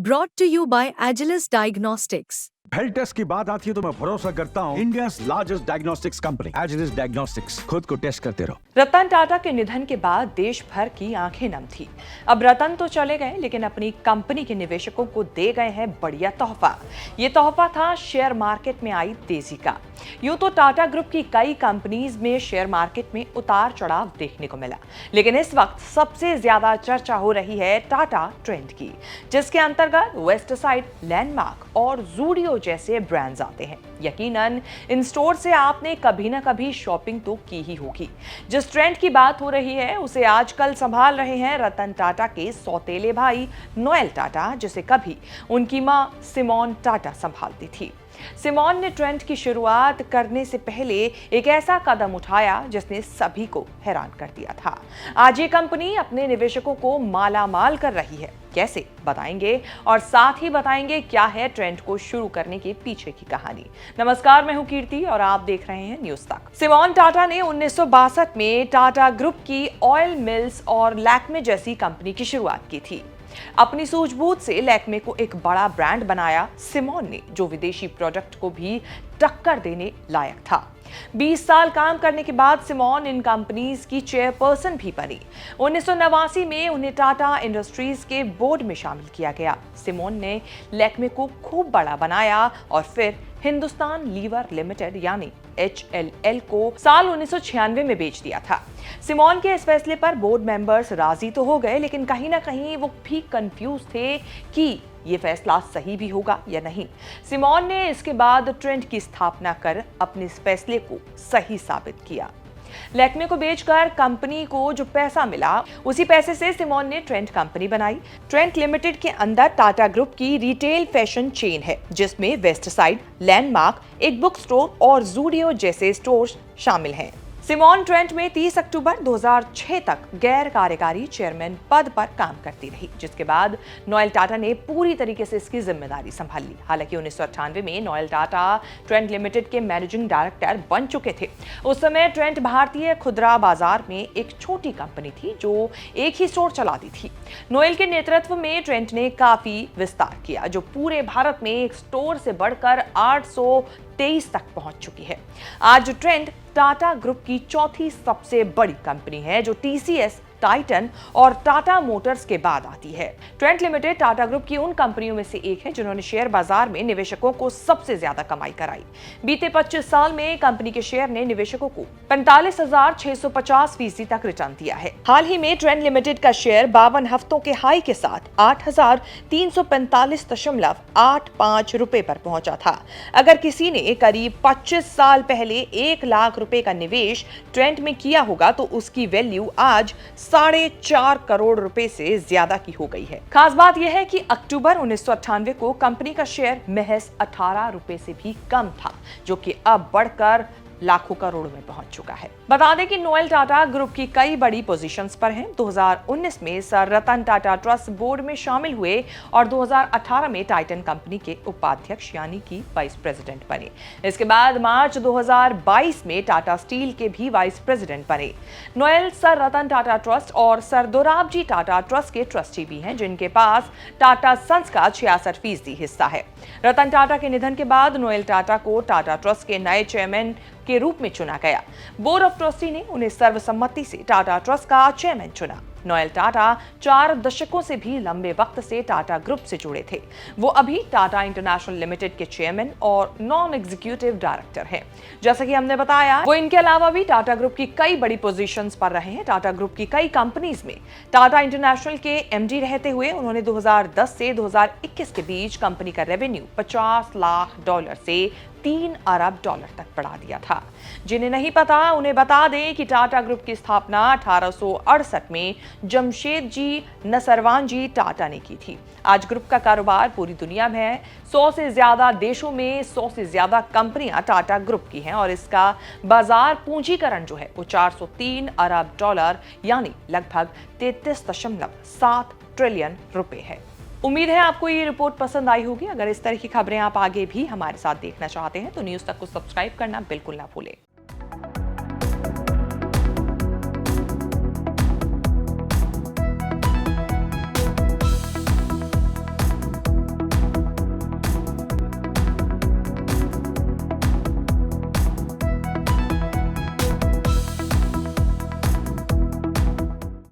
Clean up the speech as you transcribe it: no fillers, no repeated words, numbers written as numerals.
Brought to you by Agilus Diagnostics. Health test की बात आती है तो मैं भरोसा करता हूँ India largest diagnostics company Agilus Diagnostics. खुद को टेस्ट करते रहो। रतन टाटा के निधन के बाद देश भर की आंखें नम थी। अब रतन तो चले गए, लेकिन अपनी कंपनी के निवेशकों को दे गए हैं बढ़िया तोहफा। ये तोहफा था शेयर मार्केट में आई तेजी का। यूं तो टाटा ग्रुप की कई कंपनीज में शेयर मार्केट में उतार चढ़ाव देखने को मिला, लेकिन इस वक्त सबसे ज्यादा चर्चा हो रही है टाटा ट्रेंड की, जिसके अंतर्गत वेस्टसाइड, लैंडमार्क और ज़ूडियो जैसे ब्रांड्स आते हैं। यकीनन इन स्टोर से आपने कभी ना कभी शॉपिंग तो की ही होगी। जिस ट्रेंड की बात हो रही है उसे आजकल संभाल रहे हैं रतन टाटा के सौतेले भाई नोएल टाटा, जिसे कभी उनकी मां सिमोन टाटा संभालती थी। सिमोन ने ट्रेंड की शुरुआत करने से पहले एक ऐसा कदम उठाया जिसने सभी को हैरान कर दिया था। आज ये कंपनी अपने निवेशकों को माला माल कर रही है। कैसे, बताएंगे, और साथ ही बताएंगे क्या है ट्रेंड को शुरू करने के पीछे की कहानी। नमस्कार, मैं हूं कीर्ति और आप देख रहे हैं न्यूज तक। सिमोन टाटा ने 1962 में टाटा ग्रुप की ऑयल मिल्स और लैक्मे जैसी कंपनी की शुरुआत की थी। अपनी सूझबूझ से लैक्मे को एक बड़ा ब्रांड बनाया सिमोन ने, जो विदेशी प्रोडक्ट को भी टक्कर देने लायक था। 20 साल काम करने के बाद सिमोन इन कंपनीज की चेयरपर्सन भी बनी। 1989 में उन्हें टाटा इंडस्ट्रीज के बोर्ड में शामिल किया गया। सिमोन ने लैक्मे को खूब बड़ा बनाया और फिर हिंदुस्तान लीवर लिमिटेड यानी HLL को साल 1996 में बेच दिया था। सिमोन के इस फैसले पर बोर्ड मेंबर्स राजी तो हो गए, लेकिन कहीं ना कहीं वो भी कंफ्यूज थे कि ये फैसला सही भी होगा या नहीं। सिमोन ने इसके बाद ट्रेंड की स्थापना कर अपने इस फैसले को सही साबित किया। लैक्मे को बेचकर कंपनी को जो पैसा मिला, उसी पैसे से सिमोन ने ट्रेंड कंपनी बनाई। ट्रेंड लिमिटेड के अंदर टाटा ग्रुप की रिटेल फैशन चेन है, जिसमें वेस्टसाइड, लैंडमार्क, एक बुक स्टोर और ज़ूडियो जैसे स्टोर्स शामिल हैं। सिमोन ट्रेंड में 30 अक्टूबर 2006 तक गैर कार्यकारी चेयरमैन पद पर काम करती रही, जिसके बाद नोएल टाटा ने पूरी तरीके से इसकी जिम्मेदारी संभाल ली। हालांकि 1998 में नोएल टाटा ट्रेंड लिमिटेड के मैनेजिंग डायरेक्टर बन चुके थे। उस समय ट्रेंड भारतीय खुदरा बाजार में एक छोटी कंपनी थी जो एक ही स्टोर चलाती थी। नोएल के नेतृत्व में ट्रेंड ने काफी विस्तार किया, जो पूरे भारत में एक स्टोर से बढ़कर 823 तक पहुंच चुकी है। आज ट्रेंड टाटा ग्रुप की चौथी सबसे बड़ी कंपनी है, जो TCS, टाइटन और टाटा मोटर्स के बाद आती है। ट्रेंड लिमिटेड टाटा ग्रुप की उन कंपनियों में से एक है जिन्होंने शेयर बाजार में निवेशकों को सबसे ज्यादा कमाई कराई। बीते 25 साल में कंपनी के शेयर ने निवेशकों को 45,650% तक रिटर्न दिया है। हाल ही में ट्रेंड लिमिटेड का शेयर 52 हफ्तों के हाई के साथ 8,345.85 रुपए पर पहुंचा था। अगर किसी ने करीब 25 साल पहले 1 लाख रुपए का निवेश ट्रेंड में किया होगा तो उसकी वैल्यू आज 4.5 करोड़ रुपए से ज्यादा की हो गई है। खास बात यह है कि अक्टूबर 1998 को कंपनी का शेयर महज 18 रुपए से भी कम था, जो कि अब बढ़कर लाखों करोड़ में पहुंच चुका है। बता दें कि नोएल टाटा ग्रुप की कई बड़ी पोजीशंस पर हैं। 2019 में sir Ratan Tata trust board में शामिल हुए और 2018 में टाइटन कंपनी के उपाध्यक्ष यानी कि वाइस प्रेसिडेंट बने। इसके बाद मार्च 2022 में टाटा स्टील के भी वाइस प्रेसिडेंट बने। Noel sir Ratan Tata trust और सर दोराबजी टाटा ट्रस्ट के ट्रस्टी भी हैं, जिनके पास टाटा सन्स का 66% हिस्सा है। रतन टाटा के निधन के बाद नोएल टाटा को टाटा ट्रस्ट के नए चेयरमैन के रूप में चुना गया। बोर्ड ऑफ ट्रस्टी ने उन्हें सर्वसम्मति से टाटा ट्रस्ट का चेयरमैन चुना। नोएल टाटा 4 दशकों से भी लंबे वक्त से टाटा ग्रुप से जुड़े थे। वो अभी टाटा इंटरनेशनल लिमिटेड के चेयरमैन और नॉन एग्जीक्यूटिव डायरेक्टर हैं। जैसा कि हमने बताया, वो इनके अलावा भी टाटा ग्रुप की कई बड़ी पोजीशंस पर रहे हैं। टाटा ग्रुप की कई कंपनीज में टाटा इंटरनेशनल के MD रहते हुए उन्होंने 2010 से 2021 के बीच कंपनी का रेवेन्यू $50 लाख से $3 अरब तक बढ़ा दिया था। जिन्हें नहीं पता उन्हें बता दें कि टाटा ग्रुप की स्थापना 1868 में जमशेदजी नसरवानजी टाटा ने की थी। आज ग्रुप का कारोबार पूरी दुनिया में है। 100 से ज्यादा देशों में 100 से ज्यादा कंपनियां टाटा ग्रुप की हैं और इसका बाजार पूंजीकरण जो है वो $403 अरब यानी लगभग 33.7 ट्रिलियन रुपए है। उम्मीद है आपको ये रिपोर्ट पसंद आई होगी। अगर इस तरह की खबरें आप आगे भी हमारे साथ देखना चाहते हैं तो न्यूज़ तक को सब्सक्राइब करना बिल्कुल ना भूलें।